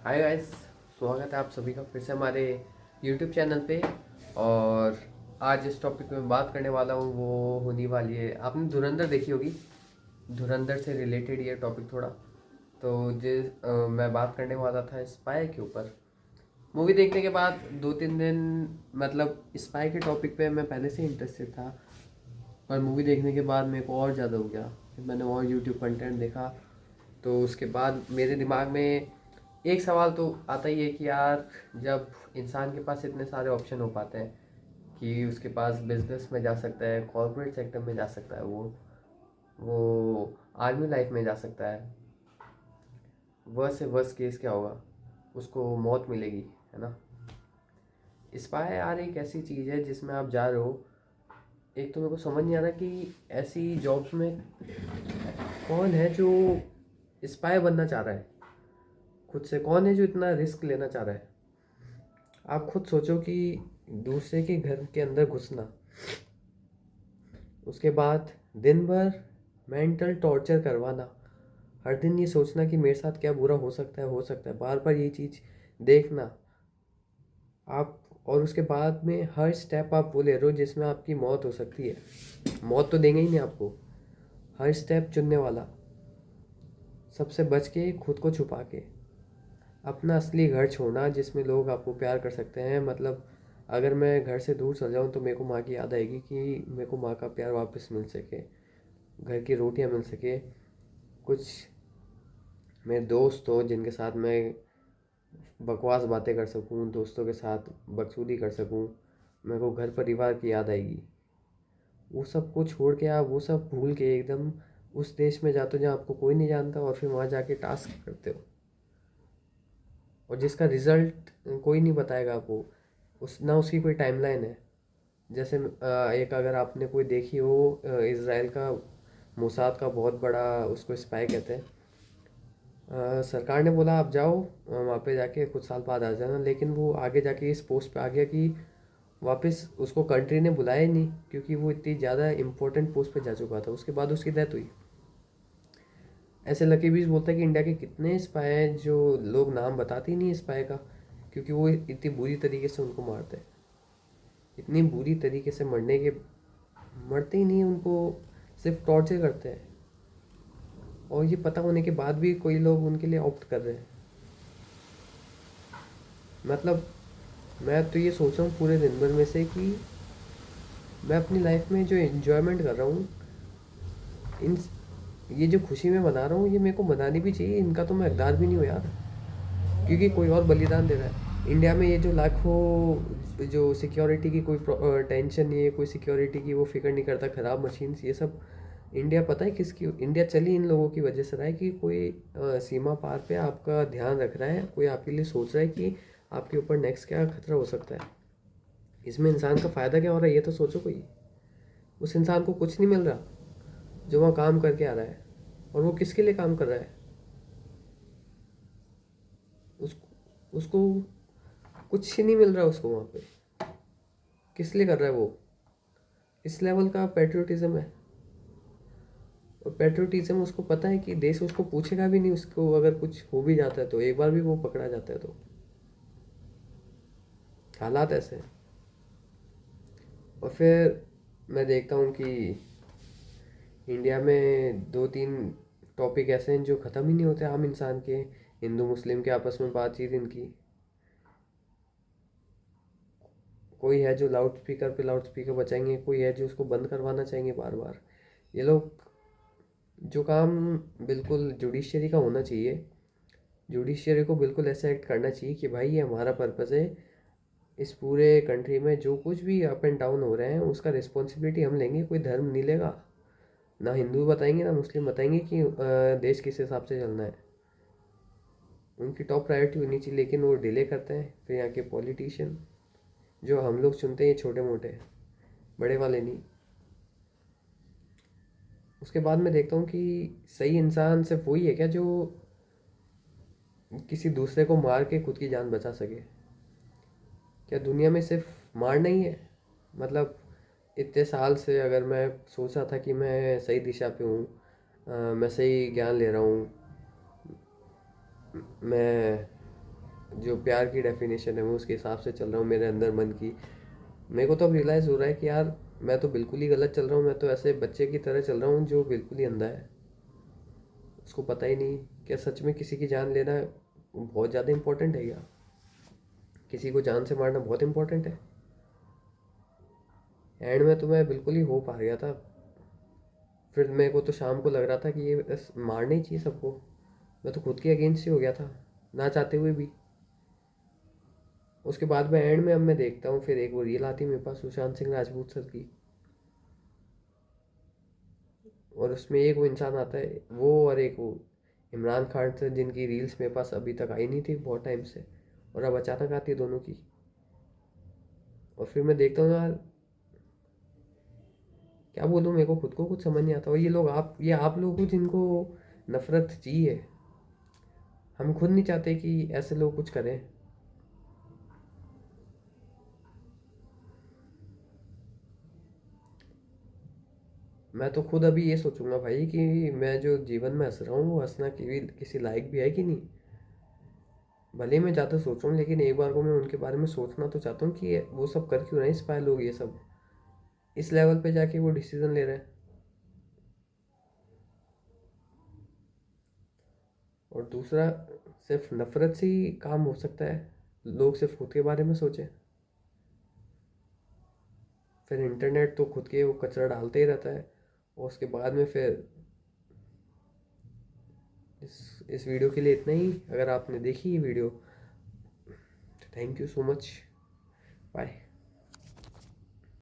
Hi guys, स्वागत है आप सभी का फिर से हमारे यूट्यूब चैनल पे। और आज जिस टॉपिक में बात करने वाला हूँ वो होने वाली है, आपने धुरंधर देखी होगी। धुरंधर से रिलेटेड ये टॉपिक थोड़ा। तो मैं बात करने वाला था स्पाई के ऊपर। मूवी देखने के बाद 2-3 दिन, मतलब स्पाई के टॉपिक पे मैं पहले से इंटरेस्टेड था, पर मूवी देखने के बाद मेरे को और ज़्यादा हो गया। फिर मैंने और यूट्यूब कंटेंट देखा। तो उसके बाद मेरे दिमाग में एक सवाल तो आता ही है कि यार, जब इंसान के पास इतने सारे ऑप्शन हो पाते हैं कि उसके पास बिजनेस में जा सकता है, कॉर्पोरेट सेक्टर में जा सकता है, वो आर्मी लाइफ में जा सकता है, वर्स्ट से वर्स्ट केस क्या होगा, उसको मौत मिलेगी, है ना। स्पाई यार एक ऐसी चीज़ है जिसमें आप जा रहे हो। एक तो मेरे को समझ नहीं आ रहा कि ऐसी जॉब्स में कौन है जो स्पाई बनना चाह रहा है। खुद से कौन है जो इतना रिस्क लेना चाह रहा है। आप खुद सोचो कि दूसरे के घर के अंदर घुसना, उसके बाद दिन भर मेंटल टॉर्चर करवाना, हर दिन ये सोचना कि मेरे साथ क्या बुरा हो सकता है, बार बार ये चीज़ देखना आप। और उसके बाद में हर स्टेप आप वो ले रहे हो जिसमें आपकी मौत हो सकती है। मौत तो देंगे ही नहीं आपको। हर स्टेप चुनने वाला, सबसे बच के, खुद को छुपा के, अपना असली घर छोड़ना जिसमें लोग आपको प्यार कर सकते हैं। मतलब अगर मैं घर से दूर चल जाऊँ तो मेरे को माँ की याद आएगी कि मेरे को माँ का प्यार वापस मिल सके, घर की रोटियां मिल सके, कुछ मेरे दोस्त हो जिनके साथ मैं बकवास बातें कर सकूं, दोस्तों के साथ बकचोदी कर सकूं। मेरे को घर परिवार की याद आएगी। वो सब को छोड़ के आप वो सब भूल के एकदम उस देश में जाते हो जहाँ आपको कोई नहीं जानता, और फिर वहाँ जाके टास्क करते हो, और जिसका रिजल्ट कोई नहीं बताएगा आपको। उस ना उसकी कोई टाइमलाइन है। जैसे एक अगर आपने कोई देखी हो, इसराइल का मोसाद का बहुत बड़ा उसको स्पाई कहते हैं। सरकार ने बोला आप जाओ, वहाँ पे जाके कुछ साल बाद आ जाना, लेकिन वो आगे जाके इस पोस्ट पे आ गया कि वापस उसको कंट्री ने बुलाया ही नहीं, क्योंकि वो इतनी ज़्यादा इंपॉर्टेंट पोस्ट पे जा चुका था। उसके बाद उसकी डेथ हुई। ऐसे लकी बीस बोलता है कि इंडिया के कितने स्पाई हैं जो लोग नाम बताते ही नहीं स्पाई का, क्योंकि वो इतनी बुरी तरीके से उनको मारते हैं। इतनी बुरी तरीके से मरते ही नहीं उनको, सिर्फ टॉर्चर करते हैं। और ये पता होने के बाद भी कोई लोग उनके लिए ऑप्ट कर रहे हैं। मतलब मैं तो ये सोच रहा हूँ पूरे दिन भर में से कि मैं अपनी लाइफ में जो इन्जॉयमेंट कर रहा हूँ, इन ये जो खुशी मैं मना रहा हूँ, ये मेरे को मनानी भी चाहिए। इनका तो मैं हकदार भी नहीं हूँ यार, क्योंकि कोई और बलिदान दे रहा है। इंडिया में ये जो लाखों जो सिक्योरिटी की कोई टेंशन नहीं है, कोई सिक्योरिटी की वो फिक्र नहीं करता, ख़राब मशीन्स ये सब। इंडिया पता है किसकी? इंडिया चली इन लोगों की वजह से रहा है कि कोई सीमा पार पे आपका ध्यान रख रहा है, कोई आपके लिए सोच रहा है कि आपके ऊपर नेक्स्ट क्या खतरा हो सकता है। इसमें इंसान का फ़ायदा क्या हो रहा है ये तो सोचो। कोई उस इंसान को कुछ नहीं मिल रहा जो वहाँ काम करके आ रहा है। और वो किसके लिए काम कर रहा है? उस उसको कुछ नहीं मिल रहा उसको वहाँ पे। किस लिए कर रहा है वो? इस लेवल का पेट्रियोटिज्म है। और पेट्रियोटिज्म उसको पता है कि देश उसको पूछेगा भी नहीं, उसको अगर कुछ हो भी जाता है तो एक बार भी वो पकड़ा जाता है तो। हालात ऐसे हैं। और फिर मैं देखता हूँ कि इंडिया में 2-3 टॉपिक ऐसे हैं जो ख़त्म ही नहीं होते आम इंसान के। हिंदू मुस्लिम के आपस में बातचीत इनकी। कोई है जो लाउड स्पीकर बचाएंगे, कोई है जो उसको बंद करवाना चाहेंगे बार बार। ये लोग जो काम बिल्कुल जुडिशरी का होना चाहिए, जुडिशरी को बिल्कुल ऐसा एक्ट करना चाहिए कि भाई ये हमारा पर्पज़ है, इस पूरे कंट्री में जो कुछ भी अप एंड डाउन हो रहे हैं उसका रिस्पॉन्सिबिलिटी हम लेंगे, कोई धर्म नहीं लेगा। ना हिंदू बताएंगे ना मुस्लिम बताएंगे कि देश किस हिसाब से चलना है। उनकी टॉप प्रायोरिटी होनी चाहिए, लेकिन वो डिले करते हैं। फिर यहाँ के पॉलिटिशियन जो हम लोग चुनते हैं, छोटे मोटे, बड़े वाले नहीं। उसके बाद मैं देखता हूँ कि सही इंसान सिर्फ वही है क्या जो किसी दूसरे को मार के खुद की जान बचा सके? क्या दुनिया में सिर्फ मारना ही है? मतलब इतने साल से अगर मैं सोचा था कि मैं सही दिशा पे हूँ, मैं सही ज्ञान ले रहा हूँ, मैं जो प्यार की डेफिनेशन है मैं उसके हिसाब से चल रहा हूँ, मेरे अंदर मन की। मेरे को तो अब रियलाइज़ हो रहा है कि यार मैं तो बिल्कुल ही गलत चल रहा हूँ, मैं तो ऐसे बच्चे की तरह चल रहा हूँ जो बिल्कुल ही अंधा है। उसको पता ही नहीं क्या सच में किसी की जान लेना बहुत ज़्यादा इम्पोर्टेंट है क्या? किसी को जान से मारना बहुत इम्पोर्टेंट है? एंड में तो मैं बिल्कुल ही हो पा गया था। फिर मेरे को तो शाम को लग रहा था कि ये बस मारना ही चाहिए सबको। मैं तो खुद के अगेंस्ट ही हो गया था, ना चाहते हुए भी। उसके बाद में एंड में अब मैं देखता हूँ फिर एक वो रील आती है मेरे पास सुशांत सिंह राजपूत सर की, और उसमें एक वो इंसान आता है वो, और एक वो इमरान खान सर, जिनकी रील्स मेरे पास अभी तक आई नहीं थी बहुत टाइम से, और अब अचानक आती है दोनों की। और फिर मैं देखता हूँ यार क्या बोलूँ, मेरे को खुद को कुछ समझ नहीं आता। और ये लोग, आप लोग हो जिनको नफरत चाहिए। हम खुद नहीं चाहते कि ऐसे लोग कुछ करें। मैं तो खुद अभी ये सोचूंगा भाई कि मैं जो जीवन में हंस रहा हूँ वो हंसना किसी लायक भी है कि नहीं। भले ही मैं ज़्यादा सोच रहा हूँ, लेकिन एक बार को मैं उनके बारे में सोचना तो चाहता हूँ कि वो सब कर क्यों रहे हैं, इंस्पायर लोग ये सब इस लेवल पे जाके वो डिसीजन ले रहे हैं। और दूसरा, सिर्फ नफरत से ही काम हो सकता है? लोग सिर्फ खुद के बारे में सोचें? फिर इंटरनेट तो खुद के वो कचरा डालते ही रहता है। और उसके बाद में फिर इस वीडियो के लिए इतना ही। अगर आपने देखी ये वीडियो तो thank you so much. Bye.